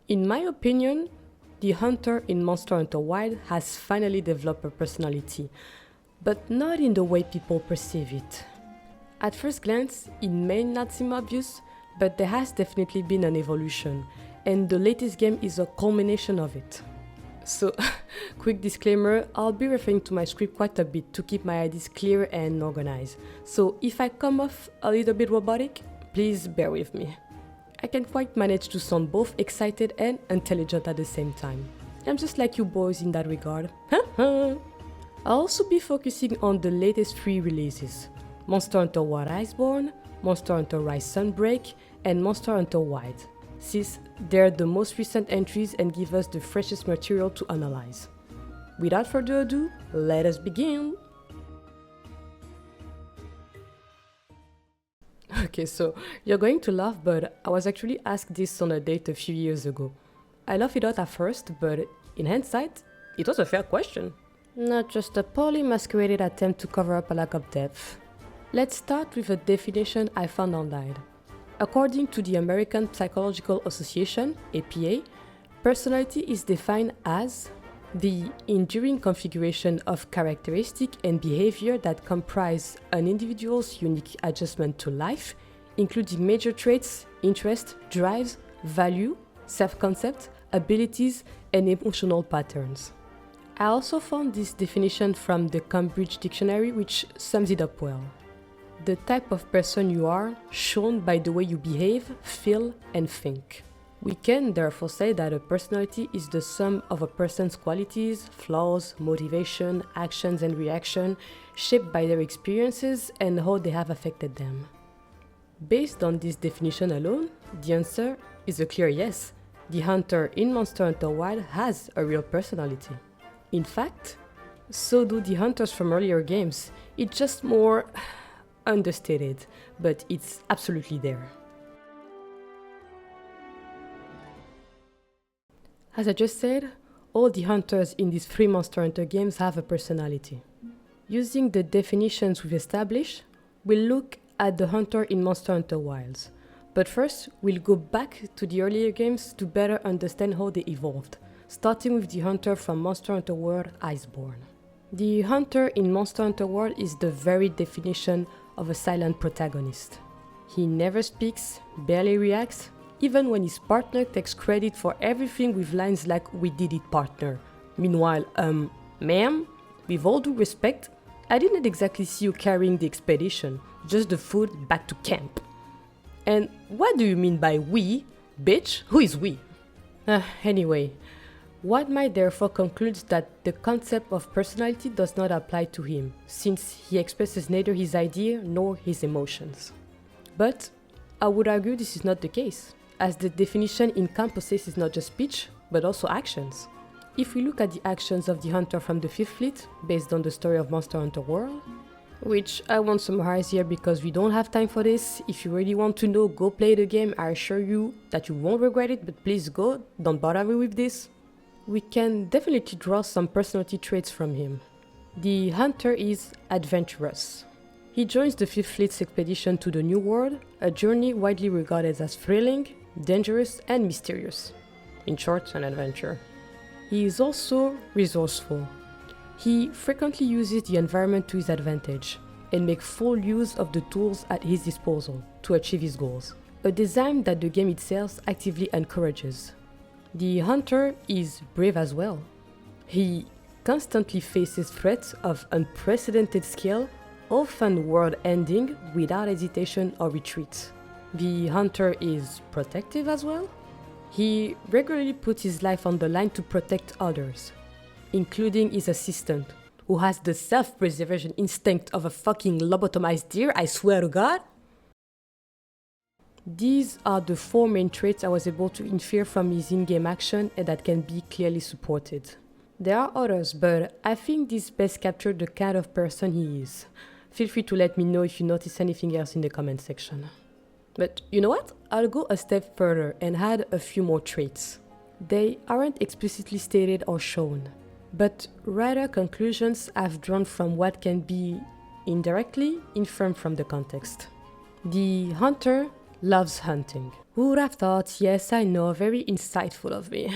In my opinion, the hunter in Monster Hunter Wilds has finally developed a personality, but not in the way people perceive it. At first glance, it may not seem obvious, but there has definitely been an evolution, and the latest game is a culmination of it. So, quick disclaimer, I'll be referring to my script quite a bit to keep my ideas clear and organized. So if I come off a little bit robotic, please bear with me. I can quite manage to sound both excited and intelligent at the same time. I'm just like you boys in that regard. I'll also be focusing on the latest 3 releases: Monster Hunter World Iceborne, Monster Hunter Rise Sunbreak, and Monster Hunter Wilds, since they're the most recent entries and give us the freshest material to analyze. Without further ado, let us begin! Okay, so you're going to laugh, but I was actually asked this on a date a few years ago. I laughed it out at first, but in hindsight, it was a fair question. Not just a poorly masqueraded attempt to cover up a lack of depth. Let's start with a definition I found online. According to the American Psychological Association, APA, personality is defined as the enduring configuration of characteristic and behavior that comprise an individual's unique adjustment to life, including major traits, interests, drives, value, self-concept, abilities, and emotional patterns. I also found this definition from the Cambridge Dictionary, which sums it up well. The type of person you are, shown by the way you behave, feel, and think. We can therefore say that a personality is the sum of a person's qualities, flaws, motivation, actions, and reactions shaped by their experiences and how they have affected them. Based on this definition alone, the answer is a clear yes. The hunter in Monster Hunter Wilds has a real personality. In fact, so do the hunters from earlier games. It's just more understated, but it's absolutely there. As I just said, all the hunters in these 3 Monster Hunter games have a personality. Using the definitions we've established, we'll look at the hunter in Monster Hunter Wilds. But first, we'll go back to the earlier games to better understand how they evolved, starting with the hunter from Monster Hunter World Iceborne. The hunter in Monster Hunter World is the very definition of a silent protagonist. He never speaks, barely reacts, even when his partner takes credit for everything with lines like "we did it, partner." Meanwhile, ma'am, with all due respect, I didn't exactly see you carrying the expedition, just the food back to camp. And what do you mean by we? Bitch, who is we? Anyway, one might therefore conclude that the concept of personality does not apply to him, since he expresses neither his idea nor his emotions. But I would argue this is not the case, as the definition encompasses not just speech, but also actions. If we look at the actions of the hunter from the 5th Fleet, based on the story of Monster Hunter World, which I won't summarize here because we don't have time for this. If you really want to know, go play the game. I assure you that you won't regret it, but please go, don't bother me with this. We can definitely draw some personality traits from him. The hunter is adventurous. He joins the 5th Fleet's expedition to the New World, a journey widely regarded as thrilling, dangerous, and mysterious. In short, an adventure. He is also resourceful. He frequently uses the environment to his advantage and makes full use of the tools at his disposal to achieve his goals, a design that the game itself actively encourages. The hunter is brave as well. He constantly faces threats of unprecedented scale, often world-ending, without hesitation or retreat. The hunter is protective as well. He regularly puts his life on the line to protect others, including his assistant, who has the self-preservation instinct of a fucking lobotomized deer, I swear to God. These are the 4 main traits I was able to infer from his in-game action and that can be clearly supported. There are others, but I think these best capture the kind of person he is. Feel free to let me know if you notice anything else in the comment section. But you know what? I'll go a step further and add a few more traits. They aren't explicitly stated or shown, but rather conclusions I've drawn from what can be indirectly inferred from the context. The hunter loves hunting. Who would have thought? Yes, I know, very insightful of me.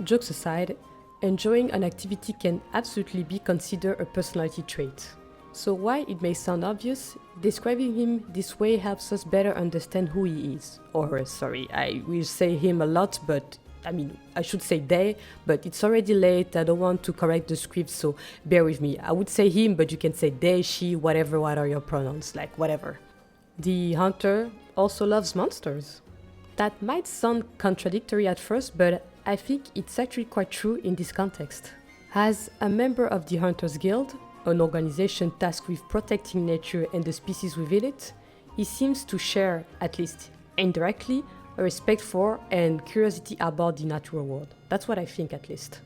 Jokes aside, enjoying an activity can absolutely be considered a personality trait. So while it may sound obvious, describing him this way helps us better understand who he is. Or sorry, I will say him a lot, but I should say they, but it's already late, I don't want to correct the script, so bear with me. I would say him, but you can say they, she, whatever, what are your pronouns, like whatever. The hunter also loves monsters. That might sound contradictory at first, but I think it's actually quite true in this context. As a member of the Hunters Guild, an organization tasked with protecting nature and the species within it, he seems to share, at least indirectly, a respect for and curiosity about the natural world. That's what I think, at least.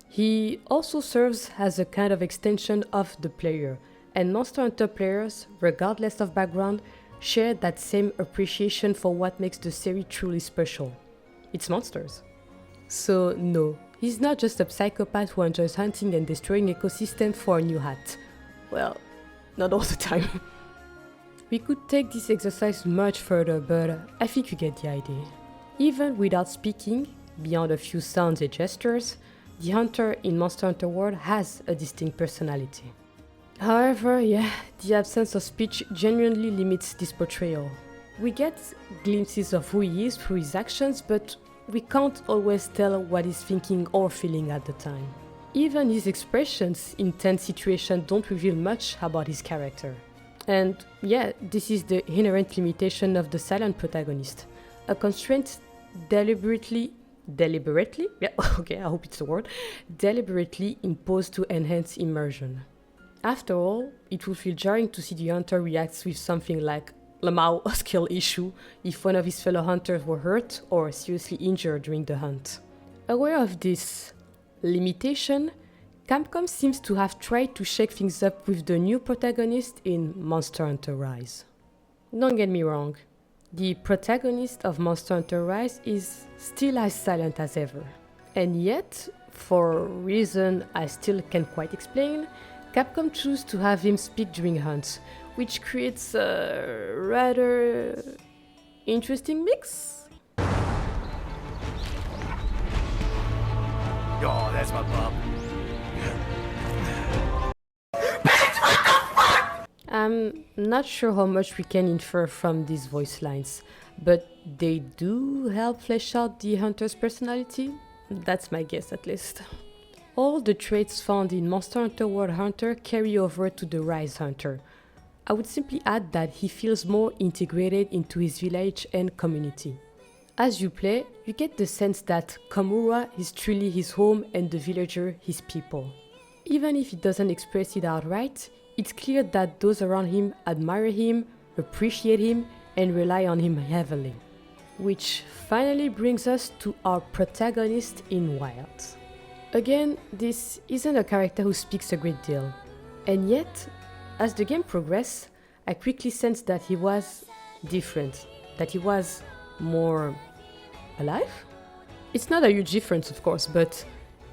He also serves as a kind of extension of the player, and Monster Hunter players, regardless of background, share that same appreciation for what makes the series truly special. It's monsters. So no, he's not just a psychopath who enjoys hunting and destroying ecosystems for a new hat. Well, not all the time. We could take this exercise much further, but I think you get the idea. Even without speaking, beyond a few sounds and gestures, the hunter in Monster Hunter World has a distinct personality. However, the absence of speech genuinely limits this portrayal. We get glimpses of who he is through his actions, but we can't always tell what he's thinking or feeling at the time. Even his expressions in tense situations don't reveal much about his character. And this is the inherent limitation of the silent protagonist. A constraint deliberately imposed to enhance immersion. After all, it would feel jarring to see the hunter react with something like Lamau, a skill issue, if one of his fellow hunters were hurt or seriously injured during the hunt. Aware of this limitation, Capcom seems to have tried to shake things up with the new protagonist in Monster Hunter Rise. Don't get me wrong, the protagonist of Monster Hunter Rise is still as silent as ever. And yet, for a reason I still can't quite explain, Capcom chose to have him speak during hunts, which creates a rather interesting mix. Oh, that's my pup. I'm not sure how much we can infer from these voice lines, but they do help flesh out the hunter's personality. That's my guess, at least. All the traits found in Monster Hunter World Hunter carry over to the Rise Hunter. I would simply add that he feels more integrated into his village and community. As you play, you get the sense that Komura is truly his home and the villager his people. Even if he doesn't express it outright, it's clear that those around him admire him, appreciate him, and rely on him heavily. Which finally brings us to our protagonist in Wild. Again, this isn't a character who speaks a great deal, and yet, as the game progressed, I quickly sensed that he was different, that he was more alive? It's not a huge difference, of course, but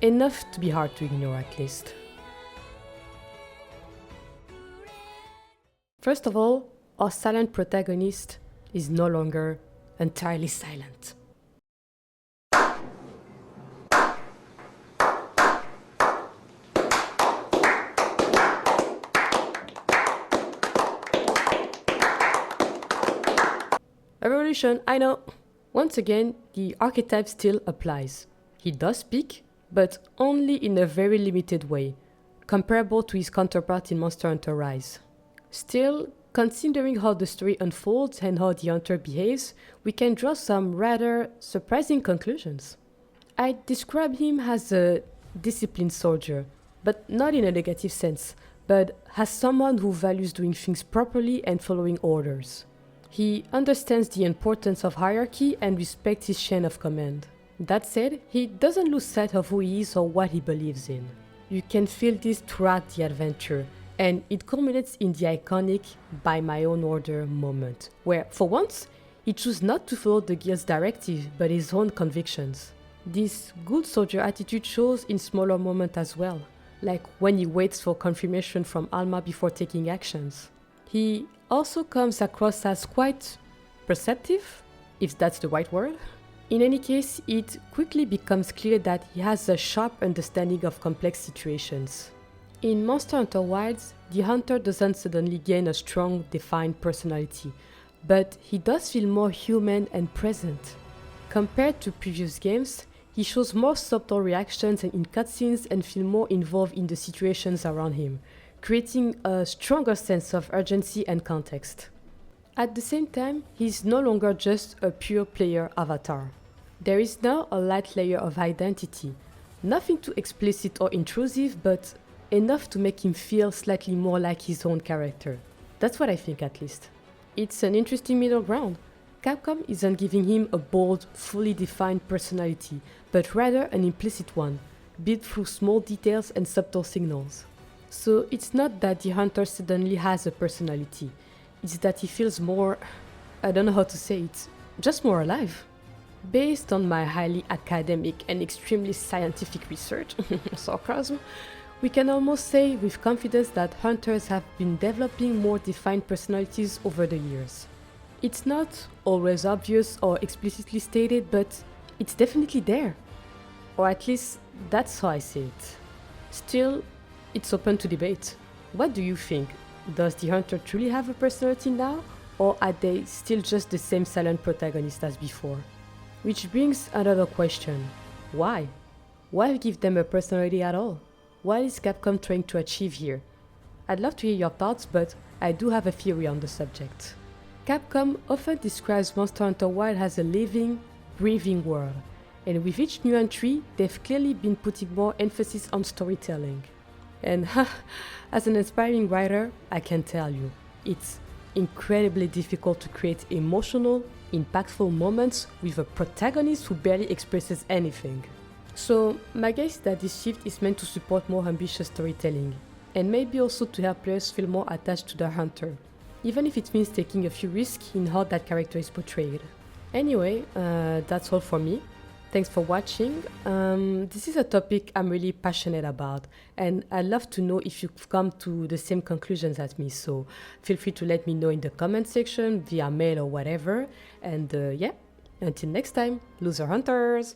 enough to be hard to ignore at least. First of all, our silent protagonist is no longer entirely silent. A revolution, I know. Once again, the archetype still applies. He does speak, but only in a very limited way, comparable to his counterpart in Monster Hunter Rise. Still, considering how the story unfolds and how the hunter behaves, we can draw some rather surprising conclusions. I describe him as a disciplined soldier, but not in a negative sense, but as someone who values doing things properly and following orders. He understands the importance of hierarchy and respects his chain of command. That said, he doesn't lose sight of who he is or what he believes in. You can feel this throughout the adventure, and it culminates in the iconic "by my own order" moment, where, for once, he chose not to follow the guild's directive but his own convictions. This good soldier attitude shows in smaller moments as well, like when he waits for confirmation from Alma before taking actions. He also comes across as quite perceptive, if that's the right word. In any case, it quickly becomes clear that he has a sharp understanding of complex situations. In Monster Hunter Wilds, the hunter doesn't suddenly gain a strong, defined personality, but he does feel more human and present. Compared to previous games, he shows more subtle reactions in cutscenes and feels more involved in the situations around him, creating a stronger sense of urgency and context. At the same time, he's no longer just a pure player avatar. There is now a light layer of identity, nothing too explicit or intrusive, but enough to make him feel slightly more like his own character. That's what I think, at least. It's an interesting middle ground. Capcom isn't giving him a bold, fully defined personality, but rather an implicit one, built through small details and subtle signals. So it's not that the hunter suddenly has a personality, it's that he feels more, I don't know how to say it, just more alive. Based on my highly academic and extremely scientific research, sarcasm, we can almost say with confidence that hunters have been developing more defined personalities over the years. It's not always obvious or explicitly stated, but it's definitely there. Or at least that's how I see it. Still, it's open to debate. What do you think? Does the hunter truly have a personality now? Or are they still just the same silent protagonist as before? Which brings another question. Why? Why give them a personality at all? What is Capcom trying to achieve here? I'd love to hear your thoughts, but I do have a theory on the subject. Capcom often describes Monster Hunter Wilds as a living, breathing world, and with each new entry, they've clearly been putting more emphasis on storytelling. And as an aspiring writer, I can tell you, it's incredibly difficult to create emotional, impactful moments with a protagonist who barely expresses anything. So, my guess is that this shift is meant to support more ambitious storytelling, and maybe also to help players feel more attached to their hunter, even if it means taking a few risks in how that character is portrayed. Anyway, that's all for me. Thanks for watching. This is a topic I'm really passionate about, and I'd love to know if you've come to the same conclusions as me, so feel free to let me know in the comment section, via mail or whatever, and yeah, until next time, loser hunters!